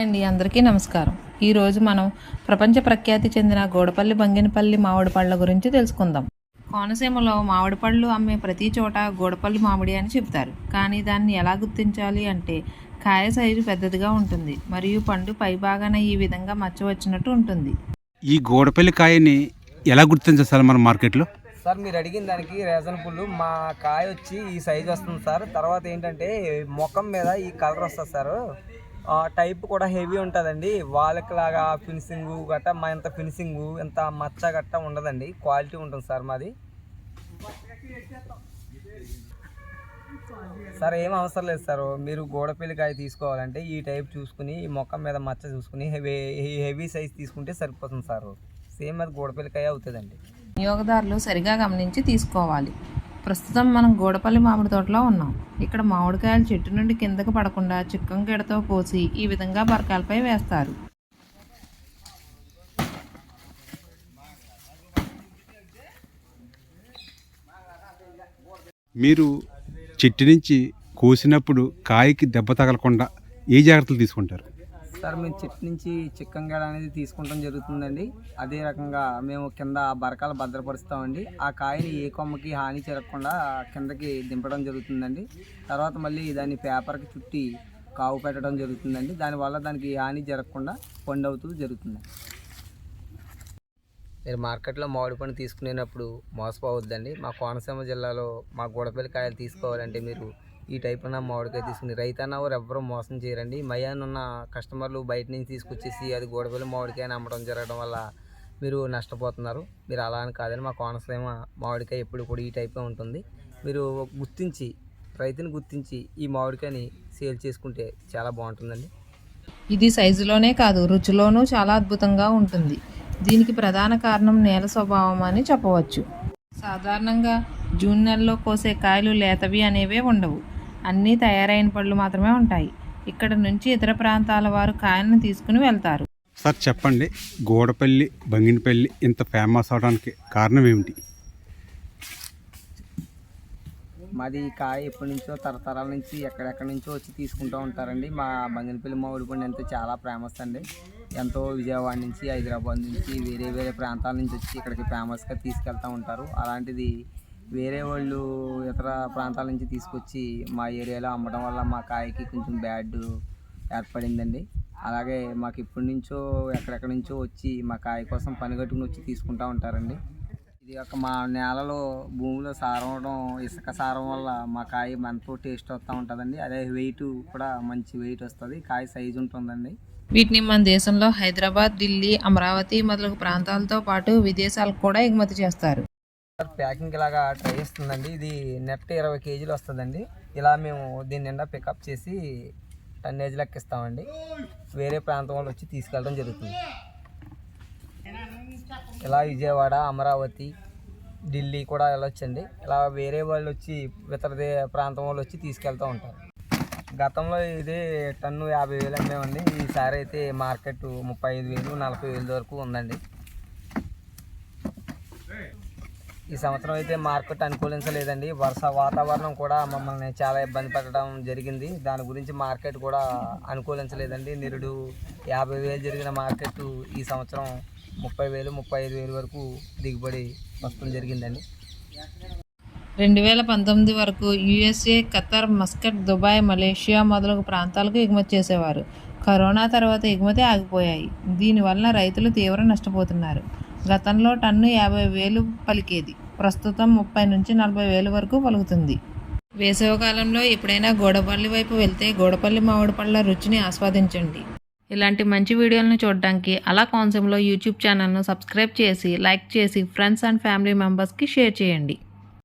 అందరికీ నమస్కారం. ఈరోజు మనం ప్రపంచ ప్రఖ్యాతి చెందిన గోడపల్లి బంగినపల్లి మామిడి పళ్ళ గురించి తెలుసుకుందాం. కోనసీమలో మామిడి పళ్ళు అమ్మే ప్రతి చోట గోడపల్లి మామిడి అని చెప్తారు. కానీ దాన్ని ఎలా గుర్తించాలి అంటే కాయ సైజు పెద్దదిగా ఉంటుంది మరియు పండు పై భాగాన ఈ విధంగా మచ్చ వచ్చినట్టు ఉంటుంది. ఈ గోడపల్లి కాయని ఎలా గుర్తించాలి మన మార్కెట్లో? సార్ మీరు అడిగిన దానికి రీజనబుల్. మా కాయ వచ్చి ఈ సైజు వస్తుంది సార్. తర్వాత ఏంటంటే ముఖం మీద ఈ కలర్ వస్తుంది సార్. టైప్ కూడా హెవీ ఉంటుందండి. వాళ్ళకి లాగా ఫినిషింగు గట్ట మా ఇంత ఫినిషింగు ఇంత మచ్చ గట్ట ఉండదండి. క్వాలిటీ ఉంటుంది సార్ మాది. సార్ ఏం అవసరం లేదు సార్. మీరు గోడపల్లికాయ తీసుకోవాలంటే ఈ టైప్ చూసుకుని ఈ మొక్కం మీద మచ్చ చూసుకుని హెవీ సైజ్ తీసుకుంటే సరిపోతుంది సార్. సేమ్ అది గోడపల్లికాయ అవుతుందండి. వినియోగదారులు సరిగా గమనించి తీసుకోవాలి. ప్రస్తుతం మనం గోడపల్లి మామిడి తోటలో ఉన్నాం. ఇక్కడ మామిడికాయలు చెట్టు నుండి కిందకు పడకుండా చిక్కం గెడతో కోసి ఈ విధంగా బరకాలపై వేస్తారు. మీరు చెట్టు నుంచి కోసినప్పుడు కాయకి దెబ్బ తగలకుండా ఏ జాగ్రత్తలు తీసుకుంటారు? సార్ మేము చెట్టు నుంచి చిక్కంగాడ అనేది తీసుకుంటాం జరుగుతుందండి. అదే రకంగా మేము కింద బరకాలు భద్రపరుస్తామండి. ఆ కాయని ఏ కొమ్మకి హాని జరగకుండా కిందకి దింపడం జరుగుతుందండి. తర్వాత మళ్ళీ దాన్ని పేపర్కి చుట్టి కావు పెట్టడం జరుగుతుందండి. దానివల్ల దానికి హాని జరగకుండా పండు అవుతూ జరుగుతుంది. మీరు మార్కెట్లో మామిడి పండు తీసుకునేటప్పుడు మోసపోవద్దండి. మా కోనసీమ జిల్లాలో మా గోడపల్లి కాయలు తీసుకోవాలంటే మీరు ఈ టైప్ ఉన్న మామిడికాయ తీసుకుని రైతన్న వారు ఎవ్వరూ మోసం చేయరండి. మయానున్న కస్టమర్లు బయట నుంచి తీసుకొచ్చేసి అది గోడపల్లి మామిడికాయని అమ్మడం జరగడం వల్ల మీరు నష్టపోతున్నారు. మీరు అలా అని కాదని మా కోనసీమ మామిడికాయ ఎప్పుడు కూడా ఈ టైప్గా ఉంటుంది. మీరు గుర్తించి రైతుని గుర్తించి ఈ మామిడికాయని సేల్ చేసుకుంటే చాలా బాగుంటుందండి. ఇది సైజులోనే కాదు రుచిలోనూ చాలా అద్భుతంగా ఉంటుంది. దీనికి ప్రధాన కారణం నేల స్వభావం అని చెప్పవచ్చు. సాధారణంగా జూన్ నెలలో కోసే కాయలు లేతవి అనేవే ఉండవు. అన్నీ తయారైన పళ్ళు మాత్రమే ఉంటాయి. ఇక్కడ నుంచి ఇతర ప్రాంతాల వారు కాయలను తీసుకుని వెళ్తారు. సార్ చెప్పండి, గోడపల్లి బంగినపల్లి ఇంత ఫేమస్ అవడానికి కారణం ఏమిటి? మాది కాయ ఎప్పటి నుంచో తరతరాల నుంచి ఎక్కడెక్కడి నుంచో వచ్చి తీసుకుంటూ ఉంటారండి. మా బంగినపల్లి మామిడి పండు అంటే చాలా ఫేమస్ అండి. ఎంతో విజయవాడ నుంచి హైదరాబాద్ నుంచి వేరే ప్రాంతాల నుంచి వచ్చి ఇక్కడికి ఫేమస్గా తీసుకెళ్తూ ఉంటారు. అలాంటిది వేరే వాళ్ళు ఇతర ప్రాంతాల నుంచి తీసుకొచ్చి మా ఏరియాలో అమ్మడం వల్ల మా కాయకి కొంచెం బ్యాడ్ ఏర్పడిందండి. అలాగే మాకు ఇప్పటి నుంచో ఎక్కడెక్కడి నుంచో వచ్చి మా కాయ కోసం పనిగట్టుకుని వచ్చి తీసుకుంటూ ఉంటారండి. ఇది ఒక మా నేలలో భూమిలో సారం అవడం, ఇసుక సారం వల్ల మా కాయ ఎంతో టేస్ట్ వస్తూ ఉంటుందండి. అదే వెయిట్ కూడా మంచి వెయిట్ వస్తుంది. కాయ సైజు ఉంటుందండి. వీటిని మన దేశంలో హైదరాబాద్, ఢిల్లీ, అమరావతి మొదలగు ప్రాంతాలతో పాటు విదేశాలకు కూడా ఎగుమతి చేస్తారు. ప్యాకింగ్ లాగా ట్రై చేస్తుందండి. ఇది నెట్ 20 కేజీలు వస్తుందండి. ఇలా మేము దీని నిండా పికప్ చేసి టన్నేజ్ లెక్కిస్తామండి. వేరే ప్రాంతం వాళ్ళు వచ్చి తీసుకెళ్ళడం జరుగుతుంది. ఇలా విజయవాడ, అమరావతి, ఢిల్లీ కూడా వెళ్ళొచ్చండి. ఇలా వేరే వాళ్ళు వచ్చి ఇతర ప్రాంతం వాళ్ళు వచ్చి తీసుకెళ్తూ ఉంటారు. గతంలో ఇదే టన్ను 50,000 అమ్మేమండి. ఈసారి అయితే మార్కెట్ 35,000, 40,000 వరకు ఉందండి. ఈ సంవత్సరం అయితే మార్కెట్ అనుకూలించలేదండి. వాతావరణం కూడా మమ్మల్ని చాలా ఇబ్బంది పెట్టడం జరిగింది. దాని గురించి మార్కెట్ కూడా అనుకూలించలేదండి. నిరుడు 50,000 జరిగిన మార్కెట్ ఈ సంవత్సరం 30,000, 35,000 వరకు దిగుబడి వస్తుంది జరిగిందండి. 2019 వరకు USA, Qatar, Muscat, Dubai, Malaysia మొదలగు ప్రాంతాలకు ఎగుమతి చేసేవారు. కరోనా తర్వాత ఎగుమతి ఆగిపోయాయి. దీనివల్ల రైతులు తీవ్ర నష్టపోతున్నారు. గతంలో టన్ను 50,000 పలికేది. ప్రస్తుతం 30,000 నుంచి 40,000 వరకు పలుకుతుంది. వేసవికాలంలో ఎప్పుడైనా గోడపల్లి వైపు వెళ్తే గోడపల్లి మామిడి పళ్ళ రుచిని ఆస్వాదించండి. ఇలాంటి మంచి వీడియోలను చూడడానికి అలా కోనసీమలో యూట్యూబ్ ఛానల్ను సబ్స్క్రైబ్ చేసి, లైక్ చేసి ఫ్రెండ్స్ అండ్ ఫ్యామిలీ మెంబర్స్కి షేర్ చేయండి.